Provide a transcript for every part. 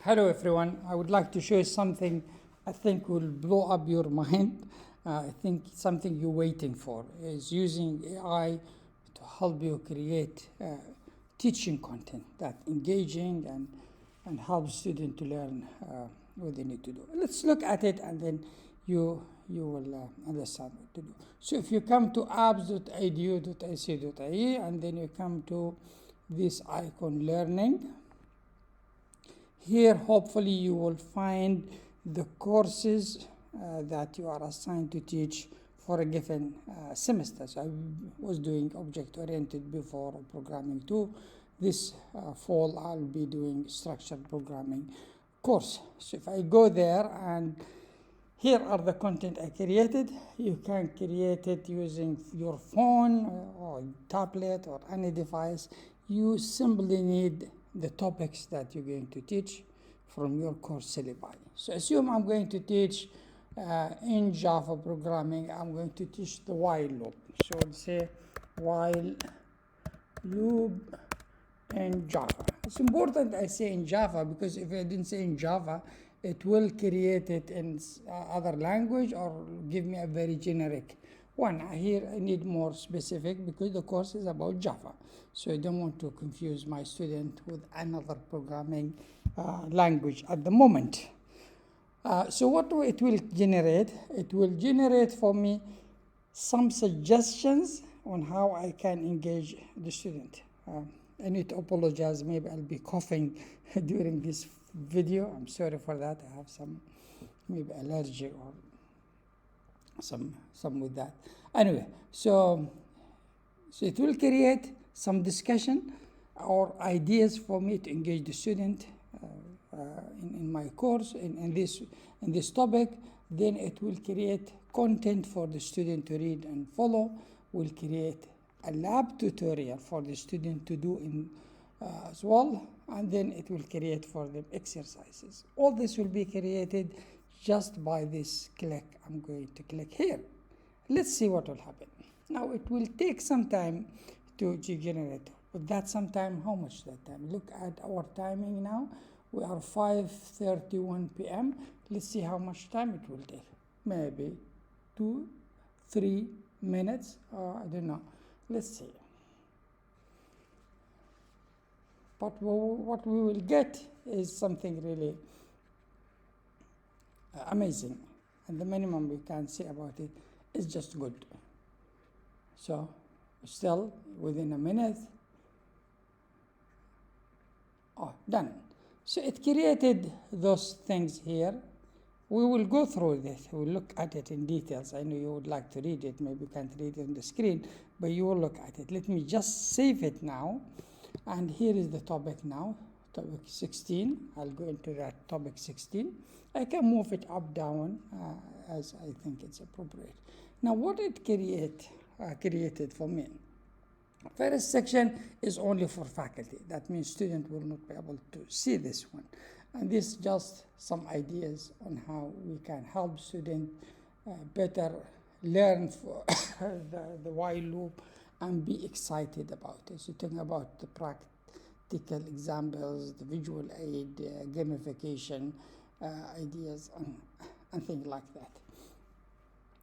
Hello everyone, I would like to show you something I think will blow up your mind. I think something you're waiting for is using AI to help you create teaching content that engaging and help students to learn what they need to do. Let's look at it and then you will understand what to do. So if you come to apps.edu.ac.ie and then you come to this icon learning, here, hopefully, you will find the courses that you are assigned to teach for a given semester. So I was doing object-oriented before, programming too. This fall, I'll be doing structured programming course. So if I go there, and here are the content I created. You can create it using your phone or tablet or any device. You simply need the topics that you're going to teach from your course syllabi. So assume I'm going to teach in Java programming, I'm going to teach the while loop. So we'll say while loop in Java. It's important I say in Java because if I didn't say in Java, it will create it in other language or give me a very generic one. Here I need more specific because the course is about Java. So I don't want to confuse my student with another programming language at the moment. So what it will generate? It will generate for me some suggestions on how I can engage the student. I need to apologize, maybe I'll be coughing during this video. I'm sorry for that. I have some maybe allergy or some with that. Anyway, so it will create some discussion or ideas for me to engage the student in my course in this topic. Then it will create content for the student to read and follow. Will create a lab tutorial for the student to do as well, and then it will create for them exercises. All this will be created just by this click. I'm going to click here. Let's see what will happen. Now it will take some time to generate, but that some time, how much that time? Look at our timing now. We are 5:31 p.m. Let's see how much time it will take. Maybe 2-3 minutes, I don't know. Let's see. But what we will get is something really amazing. And the minimum we can say about it is just good. So still within a minute, done. So it created those things here. We will go through this. We'll look at it in details. I know you would like to read it. Maybe you can't read it on the screen, but you will look at it. Let me just save it now. And here is the topic now, topic 16. I'll go into that topic 16. I can move it up, down, as I think it's appropriate. Now, what it created for me. First section is only for faculty. That means students will not be able to see this one. And this just some ideas on how we can help students better learn for the while loop and be excited about it. So talking about the practical examples, the visual aid, gamification ideas, and things like that.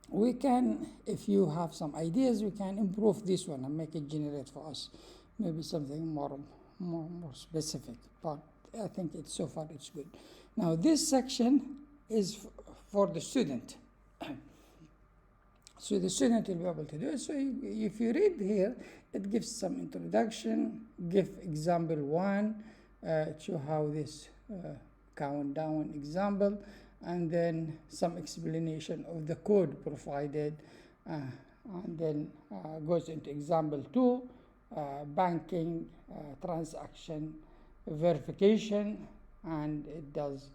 We can, if you have some ideas, we can improve this one and make it generate for us maybe something more specific. But I think so far it's good. Now this section is for the student. So the student will be able to do it. So if you read here, it gives some introduction, give example 1, show how this countdown example, and then some explanation of the code provided, and then goes into example 2, banking transaction verification, and it does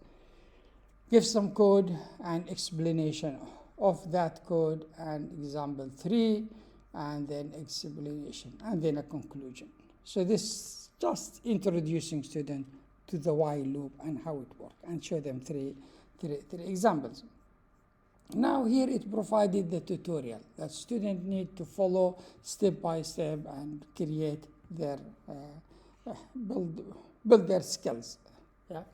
give some code and explanation of that code, and example 3, and then explanation, and then a conclusion. So this just introducing student to the while loop and how it works, and show them three examples. Now here it provided the tutorial that students need to follow step by step and create their build their skills. Yeah.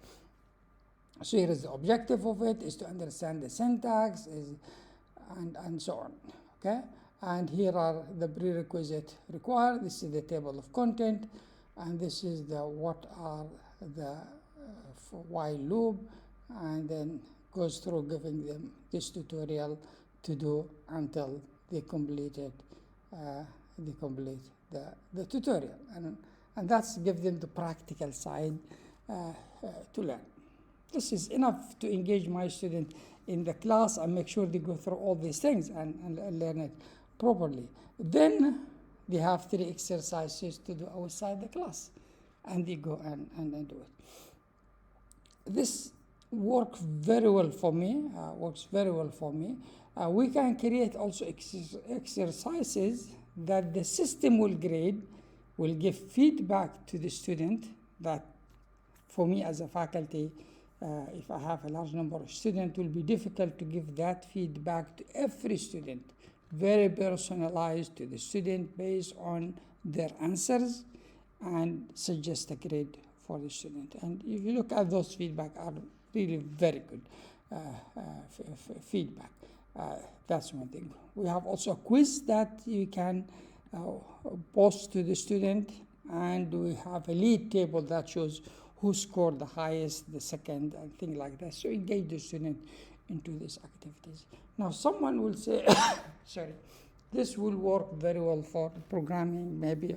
So here is the objective of it, is to understand the syntax, and so on, okay? And here are the prerequisite required. This is the table of content, and this is the what are the while loop, and then goes through giving them this tutorial to do until they complete it, they complete the tutorial, and that's give them the practical side to learn. This is enough to engage my student in the class and make sure they go through all these things and learn it properly. Then they have 3 exercises to do outside the class, and they go and do it. This works very well for me. We can create also exercises that the system will grade, will give feedback to the student. That for me as a faculty, if I have a large number of students, it will be difficult to give that feedback to every student. Very personalized to the student based on their answers, and suggest a grade for the student. And if you look at those feedback, are really very good feedback. That's one thing. We have also a quiz that you can post to the student, and we have a lead table that shows who scored the highest, the second, and things like that. So engage the student into these activities. Now someone will say, sorry, this will work very well for programming, maybe.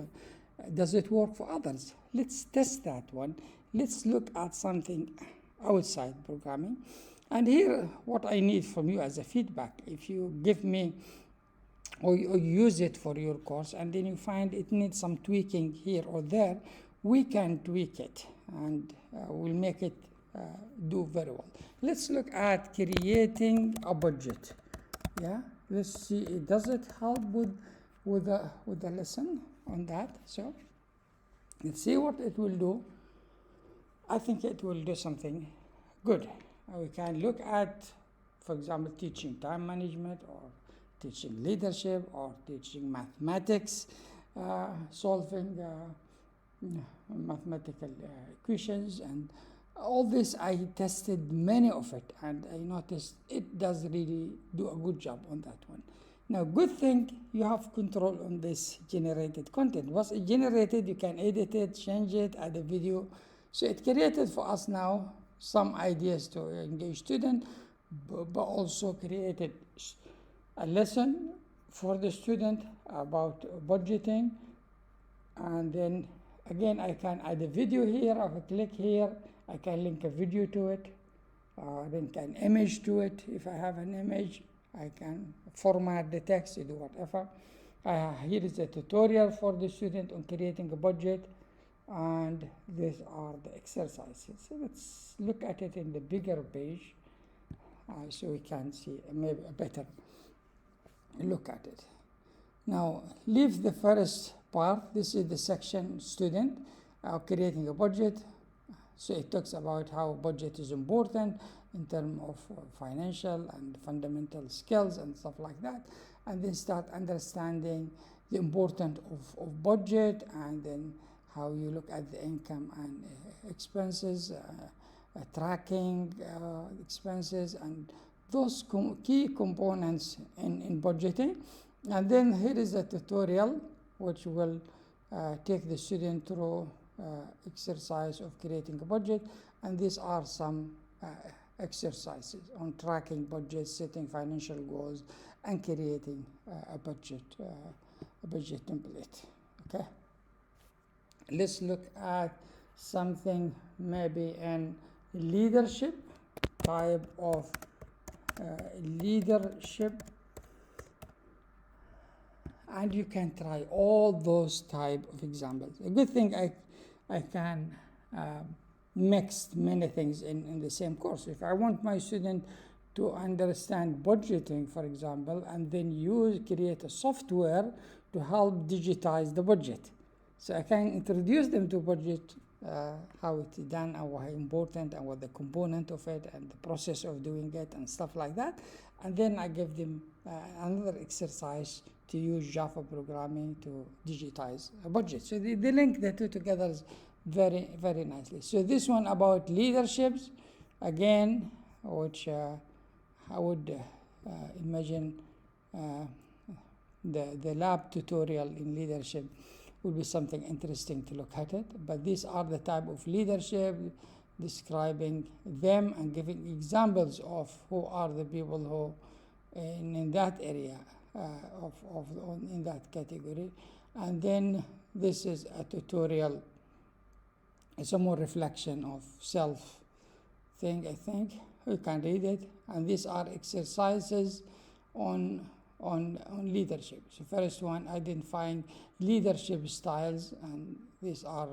Does it work for others? Let's test that one. Let's look at something outside programming. And here, what I need from you as a feedback, if you give me or you use it for your course, and then you find it needs some tweaking here or there, we can tweak it, and we'll make it do very well. Let's look at creating a budget. Yeah, let's see. Does it help with the lesson on that? So let's see what it will do. I think it will do something good. We can look at, for example, teaching time management, or teaching leadership, or teaching mathematics, solving mathematical equations, and all this. I tested many of it, and I noticed it does really do a good job on that one. Now, good thing, you have control on this generated content. Once it generated, you can edit it, change it, add a video. So it created for us now some ideas to engage students, but also created a lesson for the student about budgeting. And then again, I can add a video here. If I click here, I can link a video to it, link an image to it. If I have an image, I can format the text, do whatever. Here is a tutorial for the student on creating a budget, and these are the exercises. So let's look at it in the bigger page, so we can see maybe a better look at it. Now, leave the first part. This is the section student creating a budget. So it talks about how budget is important in terms of financial and fundamental skills and stuff like that. And then start understanding the importance of budget, and then how you look at the income and expenses, tracking expenses, and those key components in budgeting. And then here is a tutorial which will take the student through exercise of creating a budget, and these are some exercises on tracking budgets, setting financial goals, and creating a budget template. Okay, let's look at something maybe in leadership, type of leadership, and you can try all those type of examples. A good thing, I can mix many things in the same course. If I want my student to understand budgeting, for example, and then create a software to help digitize the budget, so I can introduce them to budget, how it's done, and why important, and what the component of it, and the process of doing it, and stuff like that. And then I give them another exercise to use Java programming to digitize a budget. So they link the two together very, very nicely. So this one about leaderships, again, which I would imagine the lab tutorial in leadership will be something interesting to look at it. But these are the type of leadership, describing them and giving examples of who are the people who in that area in that category. And then this is a tutorial. It's a more reflection of self thing, I think. You can read it. And these are exercises on leadership. So first one, identifying leadership styles, and these are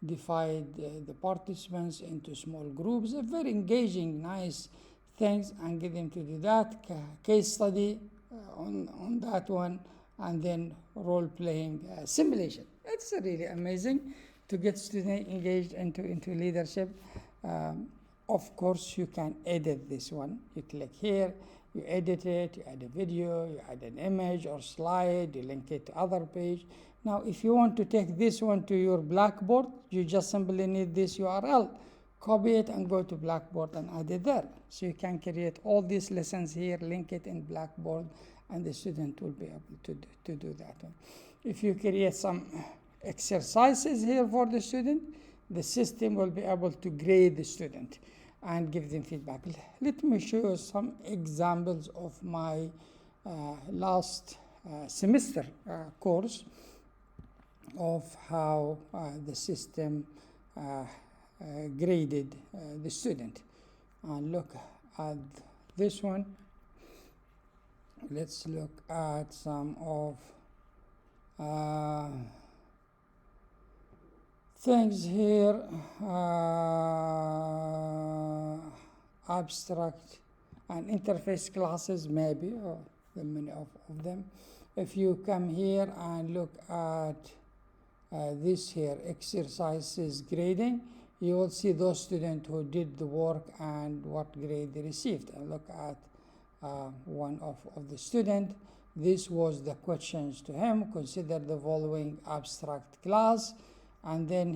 divide the participants into small groups. They're very engaging, nice things, and get them to do that. Case study on that one, and then role-playing simulation. It's really amazing to get students engaged into leadership. Of course, you can edit this one. You click here, you edit it, you add a video, you add an image or slide, you link it to other page. Now, if you want to take this one to your Blackboard, you just simply need this URL. Copy it and go to Blackboard and add it there. So you can create all these lessons here, link it in Blackboard, and the student will be able to do that one. If you create some exercises here for the student, the system will be able to grade the student and give them feedback. Let me show you some examples of my last semester course of how the system graded the student. Look at this one. Let's look at some of things here. Abstract and interface classes, maybe, or the many of them. If you come here and look at this here, exercises grading, you will see those students who did the work and what grade they received. And look at one of the student. This was the questions to him. Consider the following abstract class, and then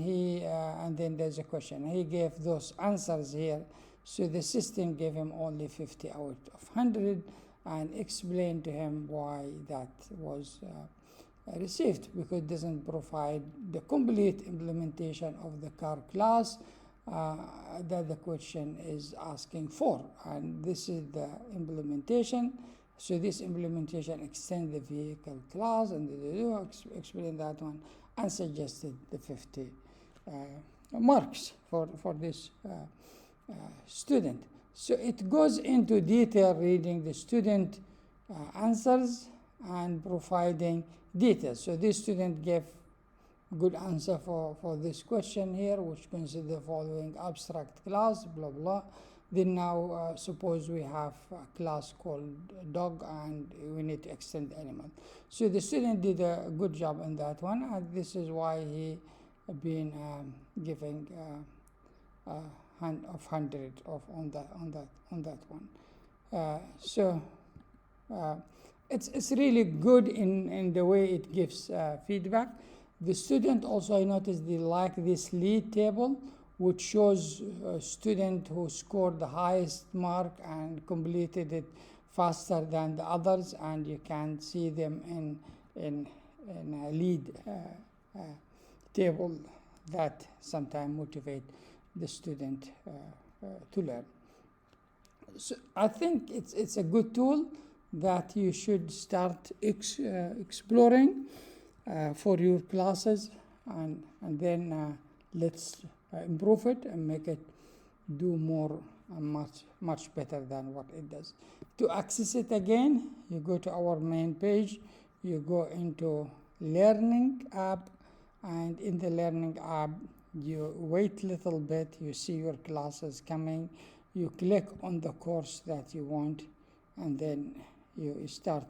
then there's a question. He gave those answers here. So the system gave him only 50 out of 100 and explained to him why that was received, because it doesn't provide the complete implementation of the car class that the question is asking for. And this is the implementation. So this implementation extends the vehicle class, and explain that one and suggested the 50 marks for this student. So it goes into detail reading the student answers and providing details. So this student gave good answer for this question here, which consider the following abstract class, blah blah. Then now suppose we have a class called dog and we need to extend animal. So the student did a good job in that one, and this is why he been giving 100 on that one. It's really good in the way it gives feedback. The student also, I noticed, they like this lead table, which shows a student who scored the highest mark and completed it faster than the others, and you can see them in a lead table that sometimes motivate the student to learn. So I think it's a good tool that you should start exploring for your classes, and then let's improve it and make it do more and much better than what it does. To access it again, you go to our main page, you go into Learning app, and in the Learning app you wait a little bit, you see your classes coming, you click on the course that you want, and then you start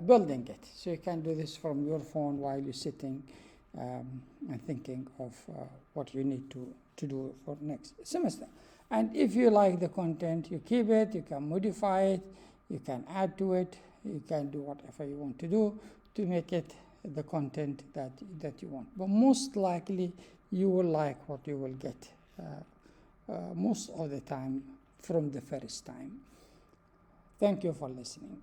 building it. So you can do this from your phone while you're sitting and thinking of what you need to do for next semester. And if you like the content, you keep it, you can modify it, you can add to it, you can do whatever you want to do to make it the content that you want. But most likely you will like what you will get most of the time from the first time. Thank you for listening.